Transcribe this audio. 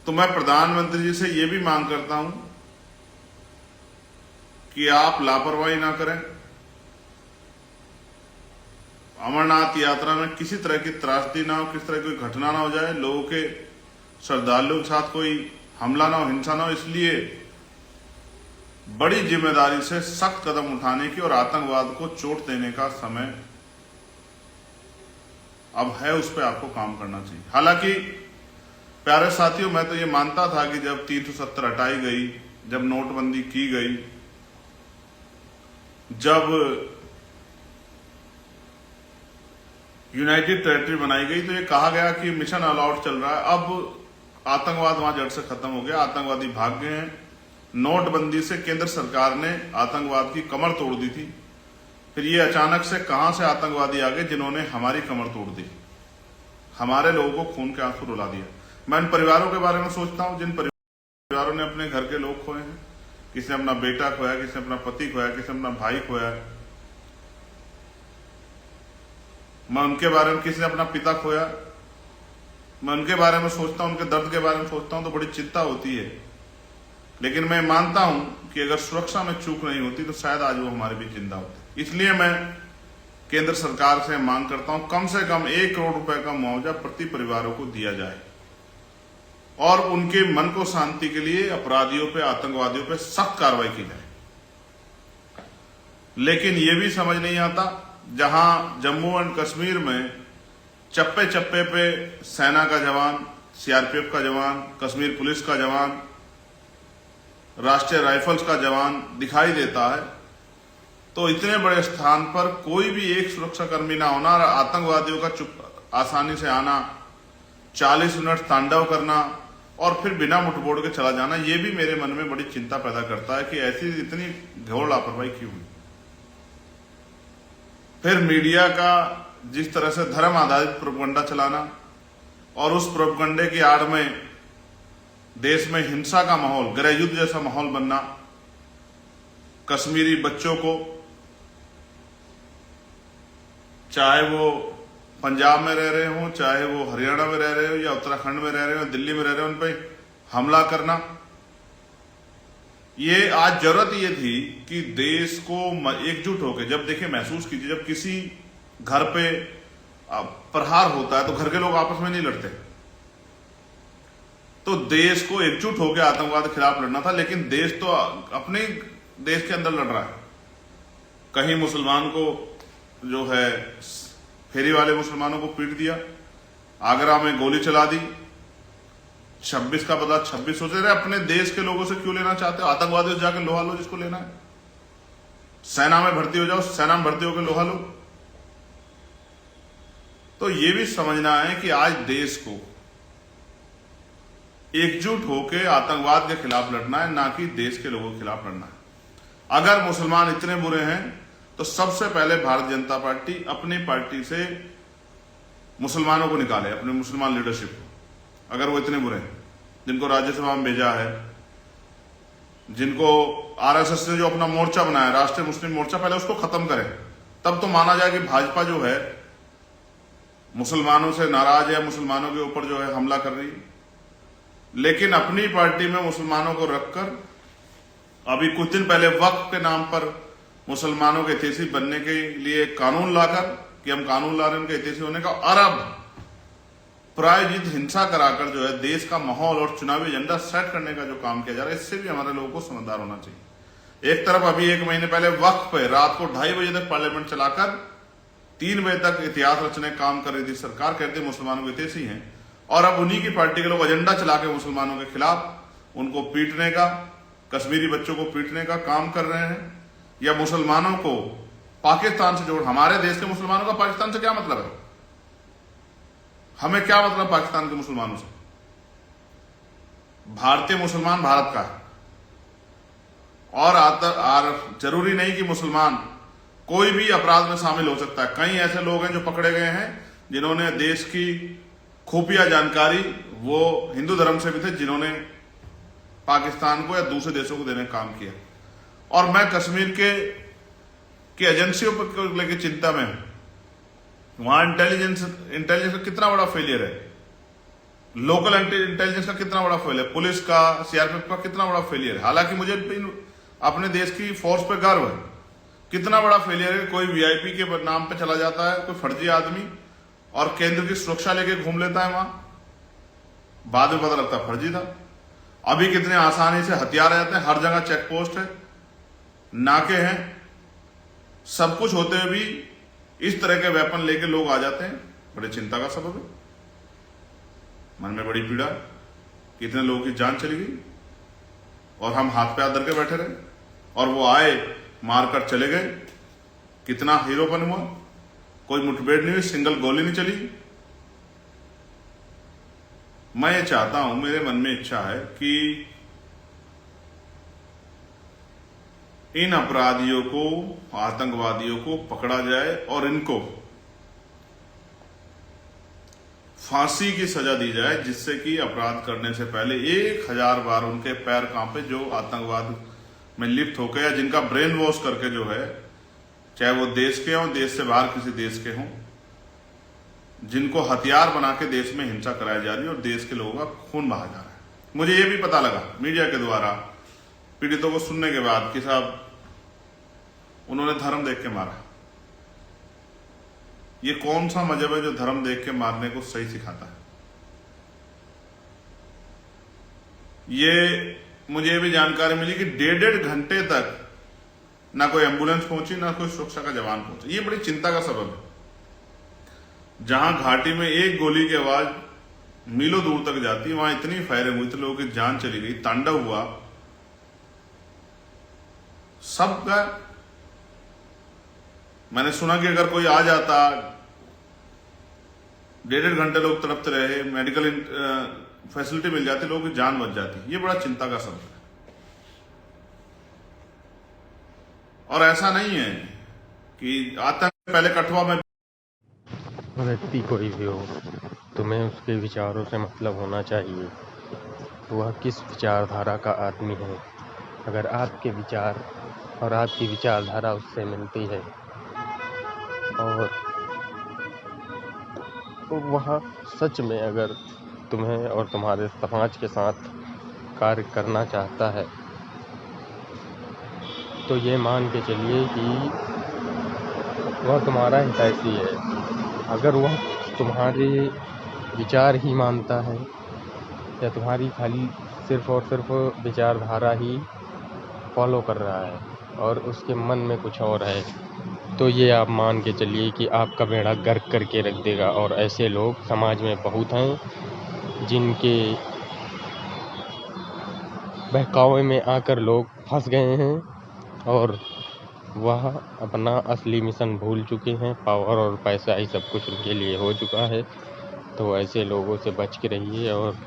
तो मैं प्रधानमंत्री जी से ये भी मांग करता हूं कि आप लापरवाही ना करें। अमरनाथ यात्रा में किसी तरह की त्रासदी ना हो, किसी तरह की घटना ना हो जाए, लोगों के श्रद्धालुओं के साथ कोई हमला ना हो, हिंसा ना हो, इसलिए बड़ी जिम्मेदारी से सख्त कदम उठाने की और आतंकवाद को चोट देने का समय अब है, उस पर आपको काम करना चाहिए। हालांकि प्यारे साथियों, मैं तो ये मानता था कि जब 370 हटाई गई, जब नोटबंदी की गई, जब यूनाइटेड टेरिटरी बनाई गई, तो ये कहा गया कि मिशन ऑल आउट चल रहा है। अब आतंकवाद वहां जड़ से खत्म हो गया, आतंकवादी भाग गए हैं। नोटबंदी से केंद्र सरकार ने आतंकवाद की कमर तोड़ दी थी, फिर ये अचानक से कहां से आतंकवादी आ गए जिन्होंने हमारी कमर तोड़ दी, हमारे लोगों को खून के आंसू रुला दिया। मैं इन परिवारों के बारे में सोचता हूं जिन परिवारों ने अपने घर के लोग खोए हैं। किसी ने अपना बेटा खोया, किसी ने अपना पति खोया, किसी ने अपना भाई खोया। मैं उनके बारे में, किसी ने अपना पिता खोया, मैं उनके बारे में सोचता हूं, उनके दर्द के बारे में सोचता हूं तो बड़ी चिंता होती है। लेकिन मैं मानता हूं कि अगर सुरक्षा में चूक नहीं होती तो शायद आज वो हमारे भी जिंदा होते। इसलिए मैं केंद्र सरकार से मांग करता हूं कम से कम 1 करोड़ रुपए का मुआवजा प्रति परिवारों को दिया जाए और उनके मन को शांति के लिए अपराधियों पे, आतंकवादियों पे सख्त कार्रवाई की जाए। लेकिन यह भी समझ नहीं आता, जहां जम्मू एंड कश्मीर में चप्पे चप्पे पे सेना का जवान, सीआरपीएफ का जवान, कश्मीर पुलिस का जवान, राष्ट्रीय राइफल्स का जवान दिखाई देता है, तो इतने बड़े स्थान पर कोई भी एक सुरक्षाकर्मी ना होना और आतंकवादियों का चुप आसानी से आना, 40 मिनट तांडव करना और फिर बिना मुठभेड़ के चला जाना, यह भी मेरे मन में बड़ी चिंता पैदा करता है कि ऐसी इतनी घोर लापरवाही क्यों हुई। फिर मीडिया का जिस तरह से धर्म आधारित प्रोपगंडा चलाना और उस प्रोपगंडे की आड़ में देश में हिंसा का माहौल, गृह युद्ध जैसा माहौल बनना, कश्मीरी बच्चों को, चाहे वो पंजाब में रह रहे हो, चाहे वो हरियाणा में रह रहे हो या उत्तराखंड में रह रहे हो, दिल्ली में रह रहे हो, उन पर हमला करना। ये आज जरूरत ये थी कि देश को एकजुट होकर, जब देखिए महसूस कीजिए, जब किसी घर पे प्रहार होता है तो घर के लोग आपस में नहीं लड़ते, तो देश को एकजुट होकर आतंकवाद के खिलाफ लड़ना था। लेकिन देश तो अपने देश के अंदर लड़ रहा है। कहीं मुसलमान को जो है फेरी वाले मुसलमानों को पीट दिया, आगरा में गोली चला दी, 26 का बदला 26 सोच रहे। अपने देश के लोगों से क्यों लेना चाहते हो? आतंकवादियों से जाकर लोहा लो जिसको लेना है, सेना में भर्ती हो जाओ, सेना में भर्ती होकर लोहा लो। तो ये भी समझना है कि आज देश को एकजुट होकर आतंकवाद के खिलाफ लड़ना है, ना कि देश के लोगों के खिलाफ लड़ना है। अगर मुसलमान इतने बुरे हैं तो सबसे पहले भारतीय जनता पार्टी अपनी पार्टी से मुसलमानों को निकाले, अपने मुसलमान लीडरशिप को। अगर वो इतने बुरे हैं, जिनको राज्यसभा में भेजा है, जिनको आरएसएस ने जो अपना मोर्चा बनाया, राष्ट्रीय मुस्लिम मोर्चा, पहले उसको खत्म करें, तब तो माना जाए कि भाजपा जो है मुसलमानों से नाराज है, मुसलमानों के ऊपर जो है हमला कर रही है। लेकिन अपनी पार्टी में मुसलमानों को रखकर अभी कुछ दिन पहले वक्फ के नाम पर मुसलमानों के हितैषी बनने के लिए कानून लाकर, कि हम कानून ला रहे हैं उनके हितैषी होने का, और अब प्रायोजित हिंसा कराकर जो है देश का माहौल और चुनावी एजेंडा सेट करने का जो काम किया जा रहा है, इससे भी हमारे लोगों को समझदार होना चाहिए। एक तरफ अभी 1 महीने पहले वक्फ पे रात को 2:30 बजे तक पार्लियामेंट चलाकर 3 बजे तक इतिहास रचने काम कर रही थी सरकार, कहते मुसलमानों के हितैषी हैं, और अब उन्हीं की पार्टी के लोग एजेंडा चला के मुसलमानों के खिलाफ उनको पीटने का, कश्मीरी बच्चों को पीटने का काम कर रहे हैं, या मुसलमानों को पाकिस्तान से जोड़। हमारे देश के मुसलमानों का पाकिस्तान से क्या मतलब है? हमें क्या मतलब पाकिस्तान के मुसलमानों से? भारतीय मुसलमान भारत का है, और जरूरी नहीं कि मुसलमान कोई भी अपराध में शामिल हो सकता है। कई ऐसे लोग हैं जो पकड़े गए हैं जिन्होंने देश की खुफिया जानकारी, वो हिंदू धर्म से भी थे, जिन्होंने पाकिस्तान को या दूसरे देशों को देने का काम किया। और मैं कश्मीर के एजेंसियों पर लेकर चिंता में हूं। वहां इंटेलिजेंस का कितना बड़ा फेलियर है। लोकल इंटेलिजेंस का कितना बड़ा फेल है, पुलिस का, सीआरपीएफ का कितना बड़ा फेलियर है। हालांकि मुझे अपने देश की फोर्स पे गर्व है, कितना बड़ा फेलियर है। कोई वीआईपी के नाम पे चला जाता है, कोई फर्जी आदमी, और केंद्र की सुरक्षा लेके घूम लेता है वहां, बाद में पता लगता फर्जी था। अभी कितने आसानी से हथियार आ जाते हैं, हर जगह चेक पोस्ट है, नाके हैं, सब कुछ होते हुए भी इस तरह के वेपन लेके लोग आ जाते हैं। बड़ी चिंता का सबब है, मन में बड़ी पीड़ा, कितने लोगों की जान चली गई और हम हाथ पे हाथ धर के बैठे रहे, और वो आए मारकर चले गए। कितना हीरोपन हुआ, कोई मुठभेड़ नहीं हुई, सिंगल गोली नहीं चली। मैं ये चाहता हूं, मेरे मन में इच्छा है कि इन अपराधियों को, आतंकवादियों को पकड़ा जाए और इनको फांसी की सजा दी जाए, जिससे कि अपराध करने से पहले 1000 बार उनके पैर कांपे, जो आतंकवाद में लिप्त होकर या जिनका ब्रेन वॉश करके जो है, चाहे वो देश के हों, देश से बाहर किसी देश के हों, जिनको हथियार बना के देश में हिंसा कराई जा रही है और देश के लोगों का खून बहा जा रहा है। मुझे ये भी पता लगा मीडिया के द्वारा, पीड़ितों को सुनने के बाद, कि साहब उन्होंने धर्म देख के मारा। ये कौन सा मजहब है जो धर्म देख के मारने को सही सिखाता है? ये मुझे भी जानकारी मिली कि 1.5 घंटे तक ना कोई एम्बुलेंस पहुंची, ना कोई सुरक्षा का जवान पहुंचा। ये बड़ी चिंता का सबब है। जहां घाटी में एक गोली की आवाज मीलों दूर तक जाती, वहां इतनी फायरिंग हुई, इतने लोगों की जान चली गई, तांडव हुआ सबका। मैंने सुना कि अगर कोई आ जाता, 1.5 घंटे लोग तड़पते रहे, मेडिकल फैसिलिटी मिल जाती, लोगों की जान बच जाती। ये बड़ा चिंता का सबब है। और ऐसा नहीं है कि आतंक पहले कठुआ में, व्यक्ति कोई भी हो, तुम्हें उसके विचारों से मतलब होना चाहिए, वह किस विचारधारा का आदमी है। अगर आपके विचार और आपकी विचारधारा उससे मिलती है और वह सच में अगर तुम्हें और तुम्हारे समाज के साथ कार्य करना चाहता है, तो ये मान के चलिए कि वह तुम्हारा हितैषी है। अगर वह तुम्हारे विचार ही मानता है या तुम्हारी खाली सिर्फ और सिर्फ विचारधारा ही फॉलो कर रहा है और उसके मन में कुछ और है, तो ये आप मान के चलिए कि आपका बेड़ा गर्क करके रख देगा। और ऐसे लोग समाज में बहुत हैं, जिनके बहकावे में आकर लोग फंस गए हैं और वह अपना असली मिशन भूल चुके हैं। पावर और पैसा ही सब कुछ उनके लिए हो चुका है। तो ऐसे लोगों से बच के रहिए और